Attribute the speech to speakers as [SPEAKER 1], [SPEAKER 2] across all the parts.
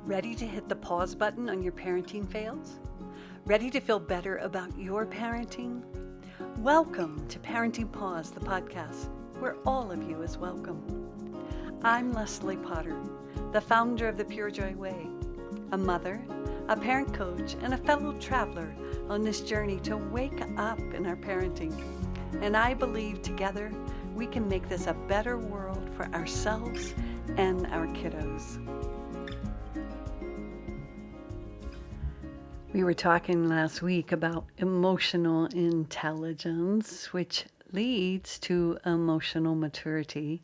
[SPEAKER 1] Ready to hit the pause button on your parenting fails? Ready to feel better about your parenting? Welcome to Parenting Pause, the podcast, where all of you is welcome. I'm Leslie Potter, the founder of the Pure Joy Way, a mother, a parent coach, and a fellow traveler on this journey to wake up in our parenting. And I believe together we can make this a better world for ourselves and our kiddos. We were talking last week about emotional intelligence, which leads to emotional maturity,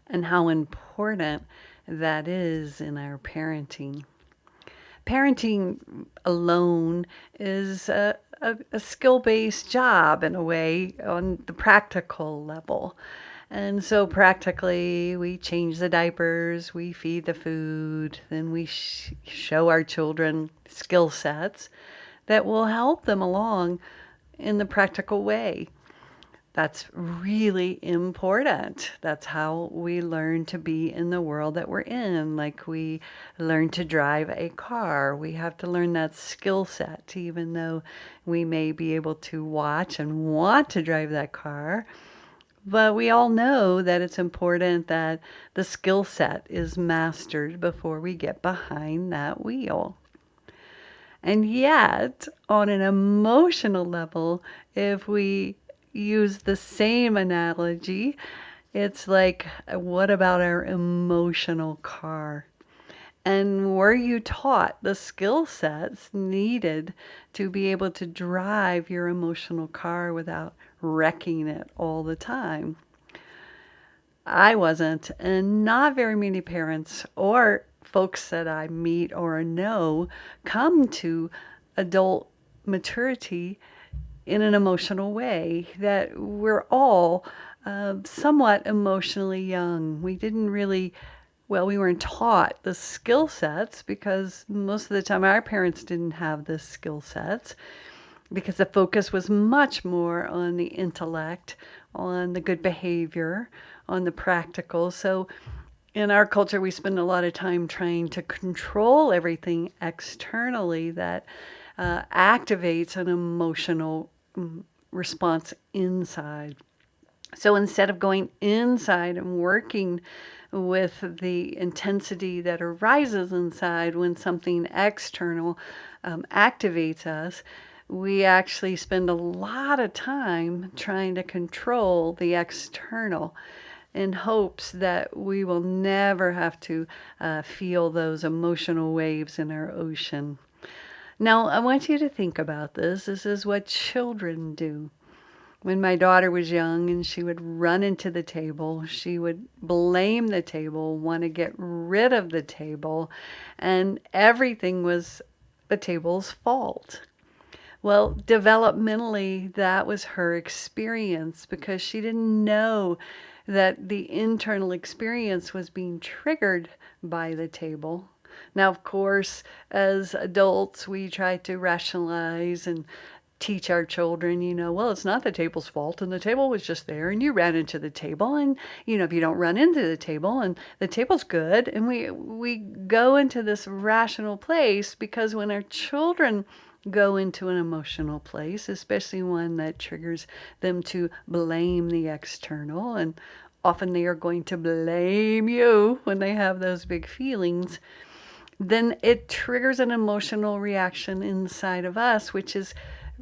[SPEAKER 1] and how important that is in our parenting. Parenting alone is a skill-based job in a way on the practical level. And so practically, we change the diapers, we feed the food, then we show our children skill sets that will help them along in the practical way. That's really important. That's how we learn to be in the world that we're in. Like we learn to drive a car. We have to learn that skill set, even though we may be able to watch and want to drive that car. But we all know that it's important that the skill set is mastered before we get behind that wheel. And yet, on an emotional level, if we use the same analogy, it's like, what about our emotional car? And were you taught the skill sets needed to be able to drive your emotional car without wrecking it all the time? I wasn't, and not very many parents or folks that I meet or know come to adult maturity in an emotional way, that we're all somewhat emotionally young. We didn't really, we weren't taught the skill sets because most of the time our parents didn't have the skill sets, because the focus was much more on the intellect, on the good behavior, on the practical. So in our culture, we spend a lot of time trying to control everything externally that activates an emotional response inside. So instead of going inside and working with the intensity that arises inside when something external activates us, we actually spend a lot of time trying to control the external in hopes that we will never have to feel those emotional waves in our ocean. Now, I want you to think about this. This is what children do. When my daughter was young and she would run into the table, she would blame the table, want to get rid of the table, and everything was the table's fault. Well, developmentally, that was her experience because she didn't know that the internal experience was being triggered by the table. Now, of course, as adults, we try to rationalize and teach our children, it's not the table's fault, and the table was just there, and you ran into the table, and, if you don't run into the table, and the table's good, and we go into this rational place, because when our children go into an emotional place, especially one that triggers them to blame the external, and often they are going to blame you when they have those big feelings, then it triggers an emotional reaction inside of us, which is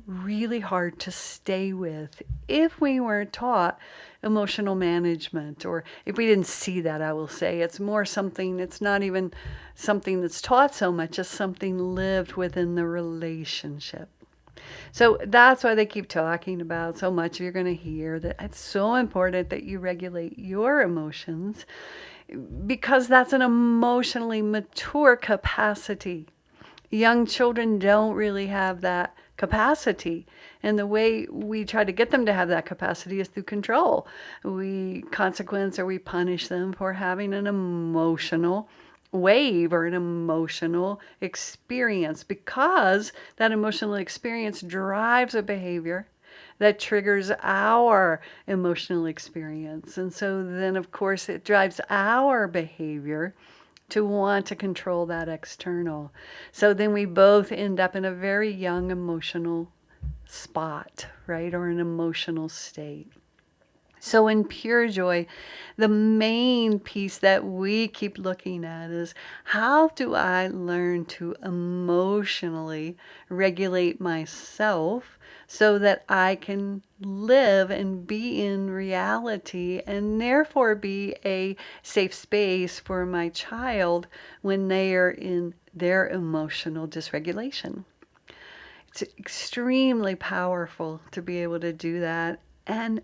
[SPEAKER 1] really hard to stay with if we weren't taught emotional management, or if we didn't see that. I will say it's more something, it's not even something that's taught so much as something lived within the relationship. So that's why they keep talking about so much. You're going to hear that it's so important that you regulate your emotions, because that's an emotionally mature capacity. Young children don't really have that capacity. And the way we try to get them to have that capacity is through control. We consequence or we punish them for having an emotional wave or an emotional experience, because that emotional experience drives a behavior that triggers our emotional experience. And so then, of course, it drives our behavior to want to control that external. So then we both end up in a very young emotional spot, right? Or an emotional state. So in pure joy, the main piece that we keep looking at is, how do I learn to emotionally regulate myself so that I can live and be in reality and therefore be a safe space for my child when they are in their emotional dysregulation. It's extremely powerful to be able to do that, and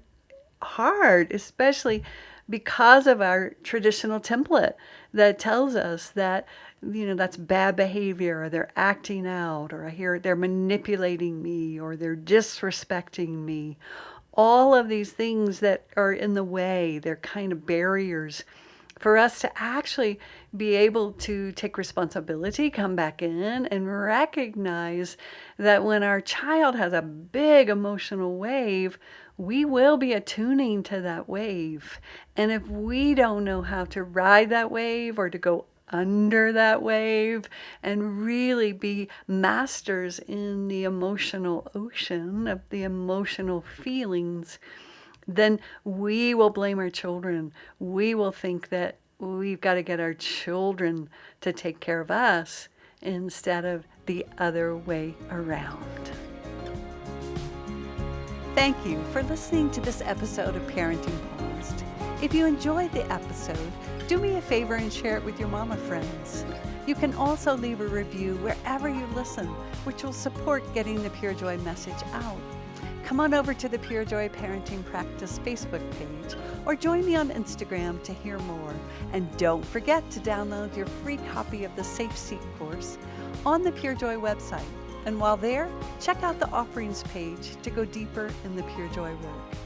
[SPEAKER 1] hard, especially because of our traditional template that tells us that, that's bad behavior, or they're acting out, or I hear they're manipulating me, or they're disrespecting me. All of these things that are in the way, they're kind of barriers for us to actually be able to take responsibility, come back in, and recognize that when our child has a big emotional wave, we will be attuning to that wave. And if we don't know how to ride that wave or to go under that wave and really be masters in the emotional ocean of the emotional feelings, then we will blame our children. We will think that we've got to get our children to take care of us instead of the other way around. Thank you for listening to this episode of Parenting Paused. If you enjoyed the episode, do me a favor and share it with your mama friends. You can also leave a review wherever you listen, which will support getting the Pure Joy message out. Come on over to the Pure Joy Parenting Practice Facebook page or join me on Instagram to hear more. And don't forget to download your free copy of the Safe Seat course on the Pure Joy website. And while there, check out the offerings page to go deeper in the Pure Joy work.